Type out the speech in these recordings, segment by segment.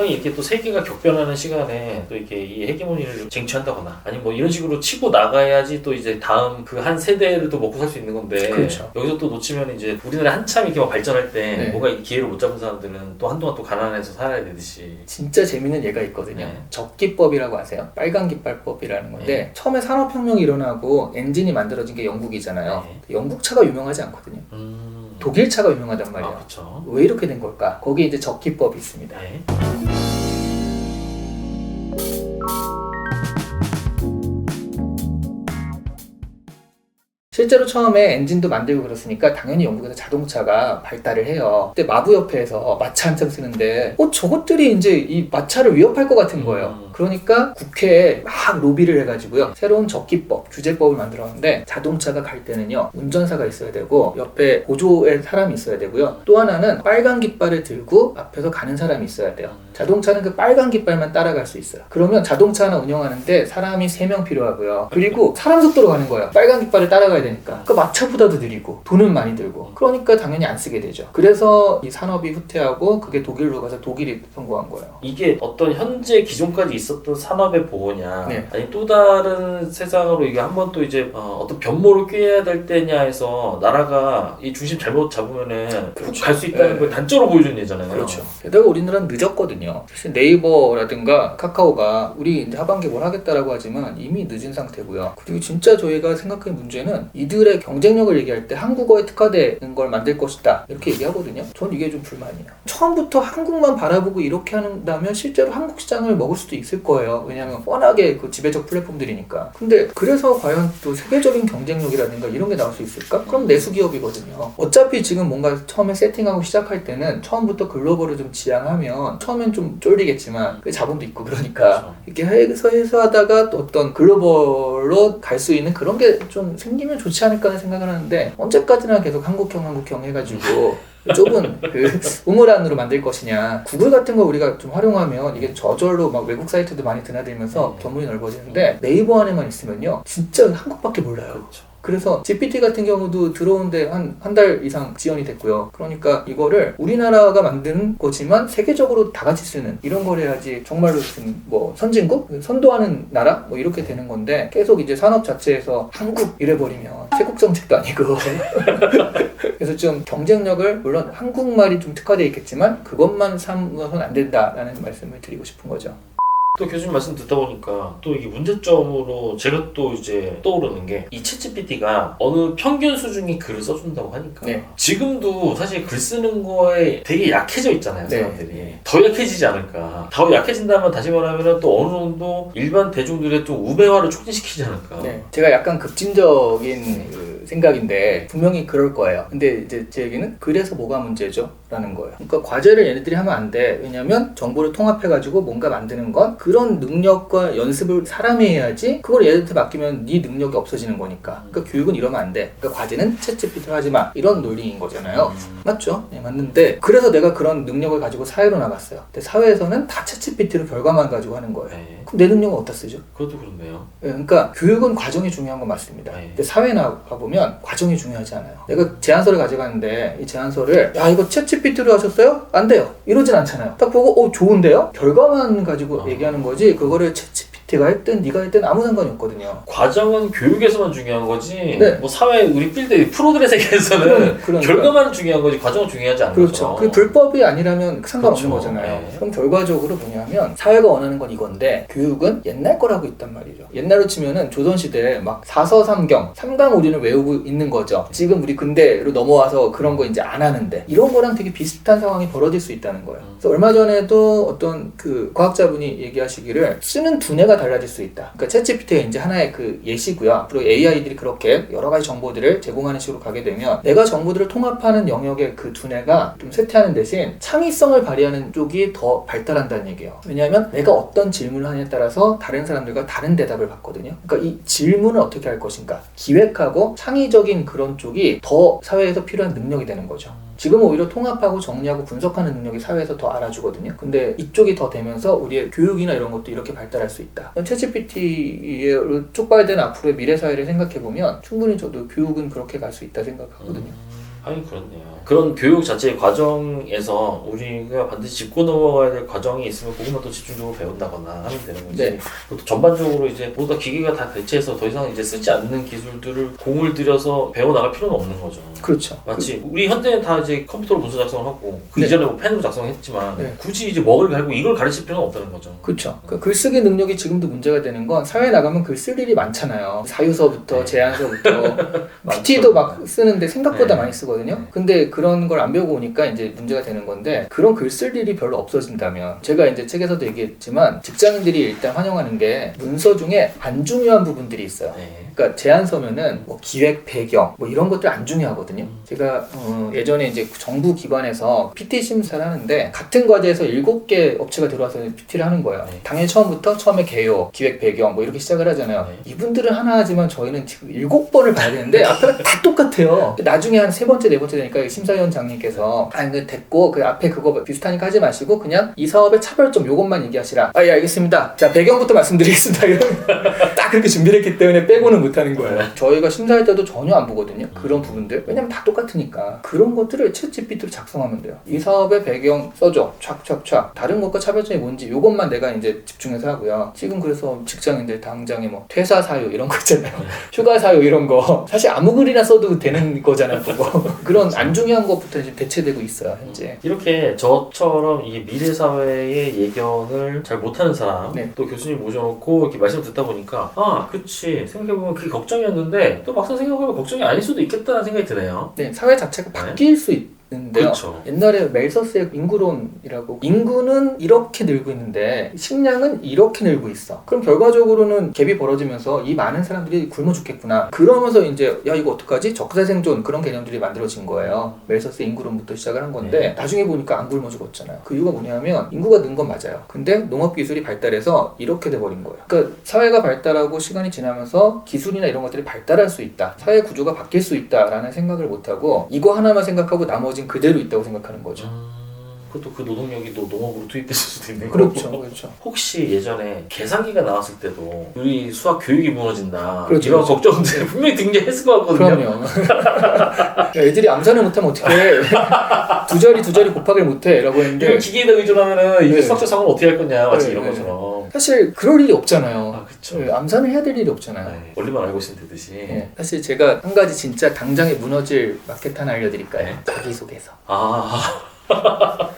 형이 이렇게 또 세계가 격변하는 시간에 또 이렇게 이 헤게모니를 쟁취한다거나 아니면 뭐 이런 식으로 치고 나가야지 또 이제 다음 그 한 세대를 또 먹고 살 수 있는 건데 그렇죠. 여기서 또 놓치면 이제 우리나라 한참 이렇게 막 발전할 때 네. 뭔가 이 기회를 못 잡은 사람들은 또 한동안 또 가난해서 살아야 되듯이. 진짜 재밌는 예가 있거든요. 네. 적기법이라고 아세요? 빨간 깃발법이라는 건데 네. 처음에 산업혁명이 일어나고 엔진이 만들어진 게 영국이잖아요. 네. 영국 차가 유명하지 않거든요. 독일 차가 유명하단 말이에요. 그렇죠. 왜 이렇게 된 걸까? 거기에 이제 적기법이 있습니다. 네. 실제로 처음에 엔진도 만들고 그랬으니까 당연히 영국에서 자동차가 발달을 해요. 그때 마부협회에서 마차 한참 쓰는데 저것들이 이제 이 마차를 위협할 것 같은 거예요. 그러니까 국회에 막 로비를 해가지고요. 새로운 적기법, 규제법을 만들었는데 자동차가 갈 때는요. 운전사가 있어야 되고 옆에 보조에 사람이 있어야 되고요. 또 하나는 빨간 깃발을 들고 앞에서 가는 사람이 있어야 돼요. 자동차는 그 빨간 깃발만 따라갈 수 있어요. 그러면 자동차 하나 운영하는데 사람이 3명 필요하고요. 그리고 사람 속도로 가는 거예요. 빨간 깃발을 따라가야 되니까. 그 마차보다도 느리고 돈은 많이 들고. 그러니까 당연히 안 쓰게 되죠. 그래서 이 산업이 후퇴하고 그게 독일로 가서 독일이 성공한 거예요. 이게 어떤 현재 기존까지 있었던 산업의 보호냐, 네. 아니 또 다른 세상으로 이게 한번 또 이제 어떤 변모를 꾀해야 될 때냐 해서 나라가 이 중심 잘못 잡으면은 그렇죠. 갈 수 있다는 네. 걸 단적으로 보여준 예잖아요. 그렇죠. 게다가 우리나라는 늦었거든요. 사실 네이버라든가 카카오가 우리 이제 하반기에 뭘 하겠다라고 하지만 이미 늦은 상태고요. 그리고 진짜 저희가 생각하는 문제는 이들의 경쟁력을 얘기할 때 한국어에 특화되는 걸 만들 것이다 이렇게 얘기하거든요. 전 이게 좀 불만이에요. 처음부터 한국만 바라보고 이렇게 한다면 실제로 한국 시장을 먹을 수도 있을 거예요. 왜냐하면 뻔하게 그 지배적 플랫폼들이니까. 근데 그래서 과연 또 세계적인 경쟁력이라든가 이런 게 나올 수 있을까? 그럼 내수 기업이거든요. 어차피 지금 뭔가 처음에 세팅하고 시작할 때는 처음부터 글로벌을 좀 지향하면 처음엔 좀 쫄리겠지만 그 자본도 있고 그러니까 이렇게 해서 하다가 또 어떤 글로벌로 갈 수 있는 그런 게 좀 생기면 좋지 않을까 하는 생각을 하는데 언제까지나 계속 한국형 해가지고 좁은 그 우물안으로 만들 것이냐. 구글 같은 거 우리가 좀 활용하면 이게 저절로 막 외국 사이트도 많이 드나들면서 견문이 넓어지는데 네이버 안에만 있으면요 진짜 한국밖에 몰라요. 그렇죠. 그래서 GPT 같은 경우도 들어오는데 한 달 이상 지연이 됐고요. 그러니까 이거를 우리나라가 만드는 거지만 세계적으로 다 같이 쓰는 이런 걸 해야지 정말로 지금 뭐 선진국? 선도하는 나라? 뭐 이렇게 되는 건데 계속 이제 산업 자체에서 한국 이래버리면 세국 정책도 아니고 그래서 좀 경쟁력을 물론 한국말이 좀 특화되어 있겠지만 그것만 삼아서는 안 된다라는 말씀을 드리고 싶은 거죠. 또 교수님 말씀 듣다 보니까 또 이게 문제점으로 제가 또 이제 떠오르는 게 이 챗GPT가 어느 평균 수준의 글을 써준다고 하니까 네. 지금도 사실 글 쓰는 거에 되게 약해져 있잖아요. 네. 사람들이 더 약해지지 않을까. 더 약해진다면 다시 말하면 또 어느 정도 일반 대중들의 좀 우배화를 촉진시키지 않을까. 네. 제가 약간 급진적인 그 생각인데 분명히 그럴 거예요. 근데 이제 제 얘기는 그래서 뭐가 문제죠? 라는 거예요. 그러니까 과제를 얘네들이 하면 안 돼. 왜냐면 정보를 통합해가지고 뭔가 만드는 건 그런 능력과 연습을 사람이 해야지 그걸 얘한테 맡기면 네 능력이 없어지는 거니까. 그러니까 교육은 이러면 안 돼. 그러니까 과제는 챗GPT로 하지 마. 이런 논리인 거잖아요. 맞죠? 네, 맞는데 그래서 내가 그런 능력을 가지고 사회로 나갔어요. 근데 사회에서는 다 챗GPT로 결과만 가지고 하는 거예요. 네. 그럼 내 능력은 어디다 쓰죠? 그것도 그렇네요. 네, 그러니까 교육은 과정이 중요한 건 맞습니다. 네. 근데 사회에 나가보면 과정이 중요하지 않아요. 내가 제안서를 가져가는데 이 제안서를 야 이거 챗GPT로 하셨어요? 안 돼요. 이러진 않잖아요. 딱 보고 좋은데요? 결과만 가지고 얘기하는 거지 그거를 챗GPT가 했든 네가 했든 아무 상관이 없거든요. 과정은 교육에서만 중요한 거지. 네. 뭐 사회 우리 필드 프로들의 세계에서는 그러니까. 결과만 중요한 거지 과정은 중요하지 않은 그렇죠. 거죠. 그 불법이 아니라면 상관없는 그렇죠. 거잖아요. 네. 그럼 결과적으로 뭐냐면 사회가 원하는 건 이건데 교육은 옛날 거라고 있단 말이죠. 옛날로 치면은 조선시대에 막 사서삼경, 삼강오륜을 외우고 있는 거죠. 지금 우리 근대로 넘어와서 그런 거 이제 안 하는데 이런 거랑 되게 비슷한 상황이 벌어질 수 있다는 거예요. 그래서 얼마 전에도 어떤 그 과학자분이 얘기하시기를 쓰는 두뇌가 달라질 수 있다. 그러니까 챗GPT가 이제 하나의 그 예시고요. 앞으로 AI들이 그렇게 여러 가지 정보들을 제공하는 식으로 가게 되면 내가 정보들을 통합하는 영역의 그 두뇌가 좀 쇠퇴하는 대신 창의성을 발휘하는 쪽이 더 발달한다는 얘기예요. 왜냐하면 내가 어떤 질문을 하냐에 따라서 다른 사람들과 다른 대답을 받거든요. 그러니까 이 질문을 어떻게 할 것인가 기획하고 창의적인 그런 쪽이 더 사회에서 필요한 능력이 되는 거죠. 지금은 오히려 통합하고 정리하고 분석하는 능력이 사회에서 더 알아주거든요. 근데 이쪽이 더 되면서 우리의 교육이나 이런 것도 이렇게 발달할 수 있다. 챗GPT로 촉발된 앞으로의 미래 사회를 생각해보면 충분히 저도 교육은 그렇게 갈 수 있다 생각하거든요. 하긴 그렇네요. 그런 교육 자체의 과정에서 우리가 반드시 짚고 넘어가야 될 과정이 있으면 그것만 또 집중적으로 배운다거나 하면 되는 거지. 네. 또 전반적으로 이제 모두 다 기계가 다 대체해서 더 이상 이제 쓰지 않는 기술들을 공을 들여서 배워나갈 필요는 없는 거죠. 그렇죠. 마치 우리 현대는 다 이제 컴퓨터로 문서 작성을 하고 그 네. 이전에 뭐 펜으로 작성했지만 네. 굳이 이제 먹을 갈고 이걸 가르칠 필요는 없다는 거죠. 그렇죠. 그러니까 글쓰기 능력이 지금도 문제가 되는 건 사회에 나가면 글 쓸 일이 많잖아요. 사유서부터 네. 제안서부터 PT도 막 쓰는데 생각보다 네. 많이 쓰거든요. 네. 근데 그런 걸 안 배우고 오니까 이제 문제가 되는 건데 그런 글 쓸 일이 별로 없어진다면 제가 이제 책에서도 얘기했지만 직장인들이 일단 환영하는 게 문서 중에 안 중요한 부분들이 있어요. 네. 그러니까 제안서면은 뭐 기획 배경 뭐 이런 것들 안 중요하거든요. 제가 예전에 이제 정부 기관에서 PT 심사를 하는데 같은 과제에서 7개 업체가 들어와서 PT를 하는 거예요. 네. 당연히 처음에 개요, 기획 배경 뭐 이렇게 시작을 하잖아요. 네. 이분들은 하나 하지만 저희는 지금 7번을 봐야 되는데 앞에가 다 똑같아요. 나중에 한 3번째, 4번째 되니까 심사위원장님께서 그 됐고 그 앞에 그거 비슷하니까 하지 마시고 그냥 이 사업의 차별점 요것만 얘기하시라. 예 알겠습니다. 자 배경부터 말씀드리겠습니다. 이러면 딱 그렇게 준비를 했기 때문에 빼고는 못하는 거예요. 저희가 심사할 때도 전혀 안 보거든요. 그런 부분들. 왜냐면 다 똑같으니까. 그런 것들을 챗GPT로 작성하면 돼요. 이 사업의 배경 써줘. 촥촥촥. 다른 것과 차별점이 뭔지 요것만 내가 이제 집중해서 하고요. 지금 그래서 직장인들 당장에 뭐 퇴사 사유 이런 거 있잖아요. 휴가 사유 이런 거. 사실 아무 글이나 써도 되는 거잖아요. 그거. 그런 안 중요한 것부터 지금 대체되고 있어요. 현재. 이렇게 저처럼 이게 미래 사회의 예견을 잘 못하는 사람 네. 또 교수님 모셔놓고 이렇게 말씀 듣다 보니까 아 그치 생각해보면 그게 걱정이었는데 또 막상 생각해보면 걱정이 아닐 수도 있겠다는 생각이 드네요. 네, 사회 자체가 바뀔 수 있는데요. 그렇죠. 옛날에 멜서스의 인구론이라고 인구는 이렇게 늘고 있는데 식량은 이렇게 늘고 있어. 그럼 결과적으로는 갭이 벌어지면서 이 많은 사람들이 굶어 죽겠구나. 그러면서 이제 야 이거 어떡하지? 적자생존 그런 개념들이 만들어진 거예요. 멜서스 인구론부터 시작을 한 건데 네. 나중에 보니까 안 굶어 죽었잖아요. 그 이유가 뭐냐면 인구가 는 건 맞아요. 근데 농업 기술이 발달해서 이렇게 돼버린 거예요. 그러니까 사회가 발달하고 시간이 지나면서 기술이나 이런 것들이 발달할 수 있다. 사회 구조가 바뀔 수 있다라는 생각을 못하고 이거 하나만 생각하고 나머지는 그대로 있다고 생각하는 거죠. 그것도 그 노동력이 또 농업으로 투입됐을 수도 있는 그렇죠, 거고. 그렇죠. 혹시 예전에 계산기가 나왔을 때도 우리 수학 교육이 무너진다 그렇죠, 이런 그렇죠. 걱정들 분명히 등장했을 것 같거든요. 그럼요. 야, 애들이 암산을 못하면 어떡해. 두 자리 곱하기를 못해 라고 이걸 했는데 기계에다 의존하면은 이게 네. 수학적 사고는 어떻게 할 거냐 마치 네, 이런 네. 것처럼. 사실 그럴 일이 없잖아요. 아 그쵸. 네, 암산을 해야 될 일이 없잖아요. 네, 원리만 알고 있으면 되듯이. 네, 사실 제가 한 가지 진짜 당장에 무너질 마켓 하나 알려드릴까요? 네. 자기소개서. 아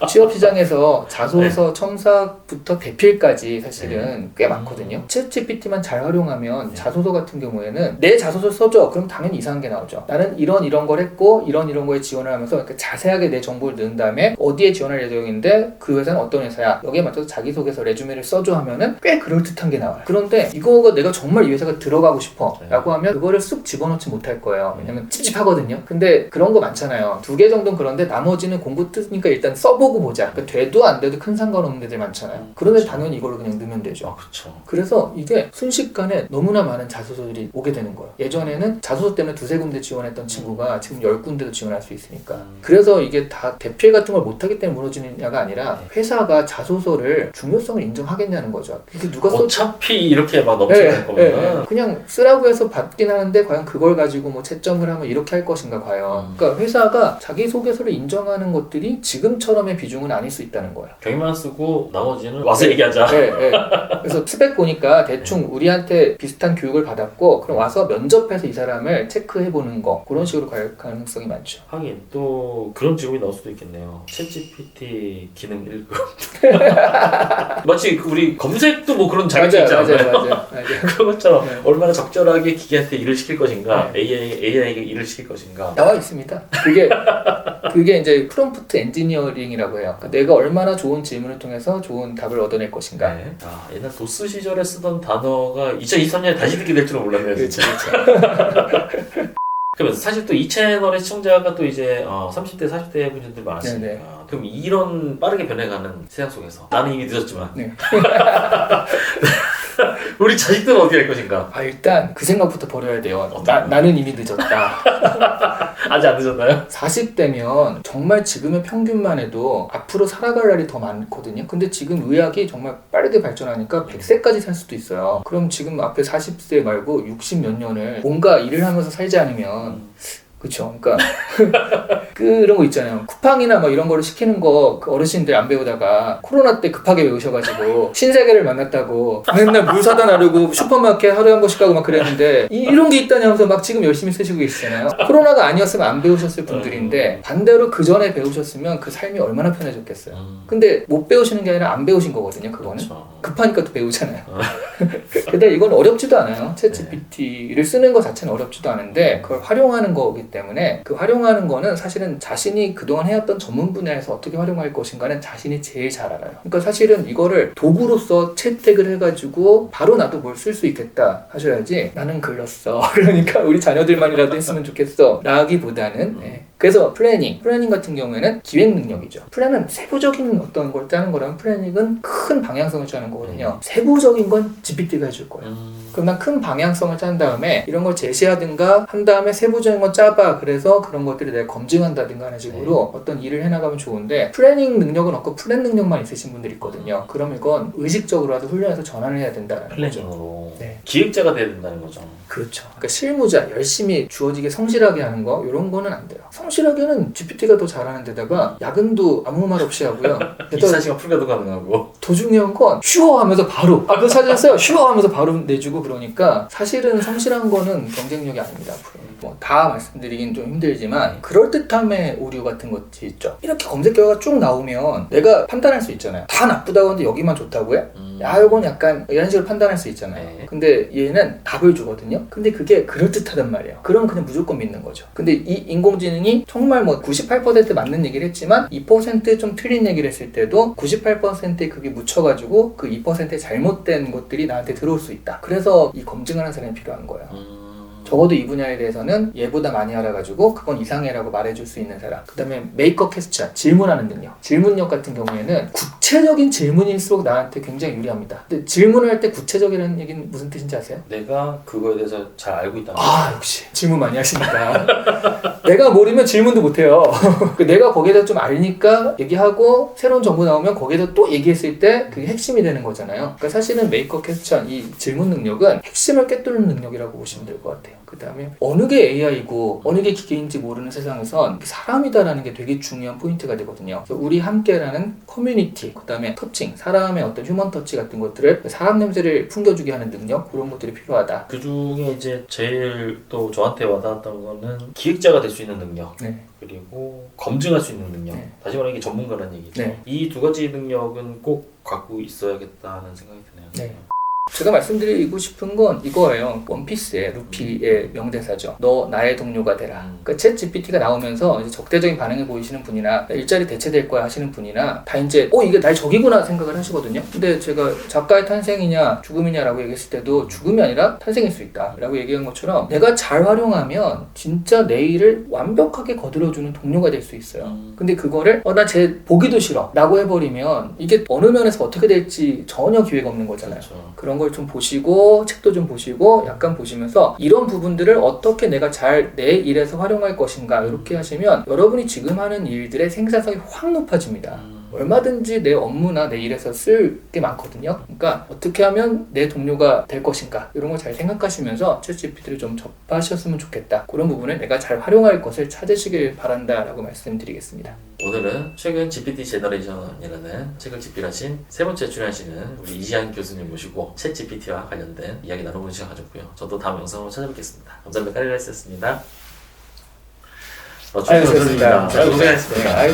취업시장에서 자소서 첨삭부터 대필까지 사실은 꽤 많거든요. 챗GPT만 잘 활용하면 네. 자소서 같은 경우에는 내 자소서 써줘. 그럼 당연히 이상한 게 나오죠. 나는 이런 걸 했고 이런 거에 지원을 하면서 이렇게 자세하게 내 정보를 넣은 다음에 어디에 지원할 예정인데 그 회사는 어떤 회사야. 여기에 맞춰서 자기소개서 레주메를 써줘 하면은 꽤 그럴듯한 게 나와요. 그런데 이거가 내가 정말 이 회사가 들어가고 싶어 라고 하면 그거를 쑥 집어넣지 못할 거예요. 왜냐면 찝찝하거든요. 근데 그런 거 많잖아요. 2개 정도는 그런데 나머지는 공부 뜨니까 일단 써보고 보자. 그러니까 돼도 안 돼도 큰 상관없는 데들 많잖아요. 그런데 그렇죠. 당연히 이걸로 그냥 넣으면 되죠. 아 그쵸. 그래서 이게 순식간에 너무나 많은 자소서들이 오게 되는 거예요. 예전에는 자소서 때문에 2-3군데 지원했던 친구가 지금 10군데도 지원할 수 있으니까. 그래서 이게 다 대필 같은 걸 못하기 때문에 무너지느냐가 아니라 회사가 자소서를 중요성을 인정하겠냐는 거죠. 이게 누가 써 어차피 이렇게 막 넘치는 거면 그냥 쓰라고 해서 받긴 하는데 과연 그걸 가지고 뭐 채점을 하면 이렇게 할 것인가 과연. 그러니까 회사가 자기소개서를 인정하는 것들이 지금처럼의 비중은 아닐 수 있다는 거예요. 경위만 쓰고 나머지는 와서 얘기하자. 네. 그래서 스펙 보니까 대충 우리한테 비슷한 교육을 받았고 그럼 와서 면접해서 이 사람을 체크해보는 거 그런 식으로 갈 가능성이 많죠. 하긴 또 그런 직업이 나올 수도 있겠네요. 챗GPT 기능 1급. 마치 우리 검색도 뭐 그런 자격증 있잖아요. 맞아요. 그런 것처럼 네. 얼마나 적절하게 기계한테 일을 시킬 것인가, 네. AI에게 일을 시킬 것인가. 나와 있습니다. 그게 이제 프롬프트 엔지니어링이라고 해요. 그러니까 내가 얼마나 좋은 질문을 통해서 좋은 답을 얻어낼 것인가. 네. 아, 옛날 도스 시절에 쓰던 단어가 2023년에 다시 듣게 될 줄은 몰랐네요. 그렇죠. 그러면 사실 또 이 채널의 시청자가 또 이제 30대, 40대 분들이 많으시니까 네네. 그럼 이런 빠르게 변해가는 세상 속에서 나는 이미 늦었지만 네. 우리 자식들은 어떻게 할 것인가? 일단 그 생각부터 버려야 돼요. 어떤 나는 이미 늦었다. 아직 안 늦었나요? 40대면 정말 지금의 평균만 해도 앞으로 살아갈 날이 더 많거든요. 근데 지금 의학이 정말 빠르게 발전하니까 100세까지 살 수도 있어요. 그럼 지금 앞에 40세 말고 60 몇 년을 뭔가 일을 하면서 살지 않으면 그쵸. 그러니까 그런 거 있잖아요. 쿠팡이나 뭐 이런 거를 시키는 거 그 어르신들 안 배우다가 코로나 때 급하게 배우셔가지고 신세계를 만났다고 맨날 물 사다 나르고 슈퍼마켓 하루에 한 번씩 가고 막 그랬는데 이런 게 있다냐면서 막 지금 열심히 쓰시고 계시잖아요. 코로나가 아니었으면 안 배우셨을 분들인데 반대로 그 전에 배우셨으면 그 삶이 얼마나 편해졌겠어요. 근데 못 배우시는 게 아니라 안 배우신 거거든요. 그거는. 그렇죠. 급하니까 또 배우잖아요. 근데 이건 어렵지도 않아요. 챗GPT를 쓰는 것 자체는 어렵지도 않은데 그걸 활용하는 거기 때문에 그 활용하는 거는 사실은 자신이 그동안 해왔던 전문 분야에서 어떻게 활용할 것인가는 자신이 제일 잘 알아요. 그러니까 사실은 이거를 도구로서 채택을 해가지고 바로 나도 뭘 쓸 수 있겠다 하셔야지 나는 글렀어. 그러니까 우리 자녀들만이라도 했으면 좋겠어. 라기보다는 그래서 플래닝 같은 경우에는 기획 능력이죠. 플랜은 세부적인 어떤 걸 짜는 거라면 플래닝은 큰 방향성을 짜는 거거든요. 세부적인 건 GPT가 해줄 거예요. 그럼 난 큰 방향성을 짠 다음에 이런 걸 제시하든가 한 다음에 세부적인 건 짜봐. 그래서 그런 것들을 내가 검증한다든가 하는 식으로 어떤 일을 해나가면 좋은데 플래닝 능력은 없고 플랜 능력만 있으신 분들이 있거든요. 그럼 이건 의식적으로라도 훈련해서 전환을 해야 된다는 거죠. 플래닝으로 네. 기획자가 돼야 된다는 거죠. 그렇죠. 그러니까 실무자 열심히 주어지게 성실하게 하는 거 이런 거는 안 돼요. 성실하게는 GPT가 더 잘하는 데다가 야근도 아무 말 없이 하고요. 24시간 풀가도 가능하고. 더 중요한 건 쉬워 하면서 바로 그거 찾았어요. 쉬워 하면서 바로 내주고 그러니까 사실은 성실한 거는 경쟁력이 아닙니다. 앞으로. 뭐 다 말씀드리긴 좀 힘들지만 그럴듯함의 오류 같은 것이 있죠. 이렇게 검색 결과가 쭉 나오면 내가 판단할 수 있잖아요. 다 나쁘다고 하는데 여기만 좋다고 해? 야 이건 약간 이런 식으로 판단할 수 있잖아요. 근데 얘는 답을 주거든요. 근데 그게 그럴듯하단 말이에요. 그럼 그냥 무조건 믿는 거죠. 근데 이 인공지능이 정말 뭐 98% 맞는 얘기를 했지만 2%좀 틀린 얘기를 했을 때도 98%에 그게 묻혀가지고 그 2%의 잘못된 것들이 나한테 들어올 수 있다. 그래서 이 검증하는 사람이 필요한 거예요. 적어도 이 분야에 대해서는 얘보다 많이 알아가지고 그건 이상해라고 말해줄 수 있는 사람. 그 다음에 메이커 퀘스천, 질문하는 능력. 질문력 같은 경우에는 구체적인 질문일수록 나한테 굉장히 유리합니다. 근데 질문을 할 때 구체적이라는 얘기는 무슨 뜻인지 아세요? 내가 그거에 대해서 잘 알고 있다는 아 역시 질문 많이 하시니까 내가 모르면 질문도 못해요. 내가 거기에 대해서 좀 알니까 얘기하고 새로운 정보 나오면 거기에서 또 얘기했을 때 그게 핵심이 되는 거잖아요. 그러니까 사실은 메이커 퀘스천, 이 질문 능력은 핵심을 꿰뚫는 능력이라고 보시면 될 것 같아요. 그 다음에 어느 게 AI고 어느 게 기계인지 모르는 세상에선 사람이다라는 게 되게 중요한 포인트가 되거든요. 그래서 우리 함께라는 커뮤니티, 그 다음에 터칭, 사람의 어떤 휴먼 터치 같은 것들을 사람 냄새를 풍겨주게 하는 능력, 그런 것들이 필요하다. 그 중에 이제 제일 또 저한테 와닿았던 거는 기획자가 될 수 있는 능력. 네. 그리고 검증할 수 있는 능력. 네. 다시 말하면 이게 전문가라는 얘기죠. 네. 이 두 가지 능력은 꼭 갖고 있어야겠다는 생각이 드네요. 네. 제가 말씀드리고 싶은 건 이거예요. 원피스의 루피의 명대사죠. 너 나의 동료가 되라. 그러니까 챗 GPT가 나오면서 이제 적대적인 반응을 보이시는 분이나 일자리 대체될 거야 하시는 분이나 다 이제 이게 나의 적이구나 생각을 하시거든요. 근데 제가 작가의 탄생이냐 죽음이냐라고 얘기했을 때도 죽음이 아니라 탄생일 수 있다 라고 얘기한 것처럼 내가 잘 활용하면 진짜 내 일을 완벽하게 거들어주는 동료가 될 수 있어요. 근데 그거를 나 쟤 보기도 싫어 라고 해버리면 이게 어느 면에서 어떻게 될지 전혀 기회가 없는 거잖아요. 그렇죠. 그런 걸 좀 보시고 책도 좀 보시고 약간 보시면서 이런 부분들을 어떻게 내가 잘 내 일에서 활용할 것인가 이렇게 하시면 여러분이 지금 하는 일들의 생산성이 확 높아집니다. 얼마든지 내 업무나 내 일에서 쓸 게 많거든요. 그러니까 어떻게 하면 내 동료가 될 것인가 이런 걸 잘 생각하시면서 챗GPT를 좀 접하셨으면 좋겠다. 그런 부분을 내가 잘 활용할 것을 찾으시길 바란다라고 말씀드리겠습니다. 오늘은 최근 GPT 제너레이션이라는 책을 집필하신 세 번째 출연하시는 우리 이지한 교수님 모시고 챗 GPT와 관련된 이야기 나눠보는 시간 가졌고요. 저도 다음 영상으로 찾아뵙겠습니다. 감사합니다. 카리라이스였습니다. 수고하셨습니다. 고생하셨습니다. 아유,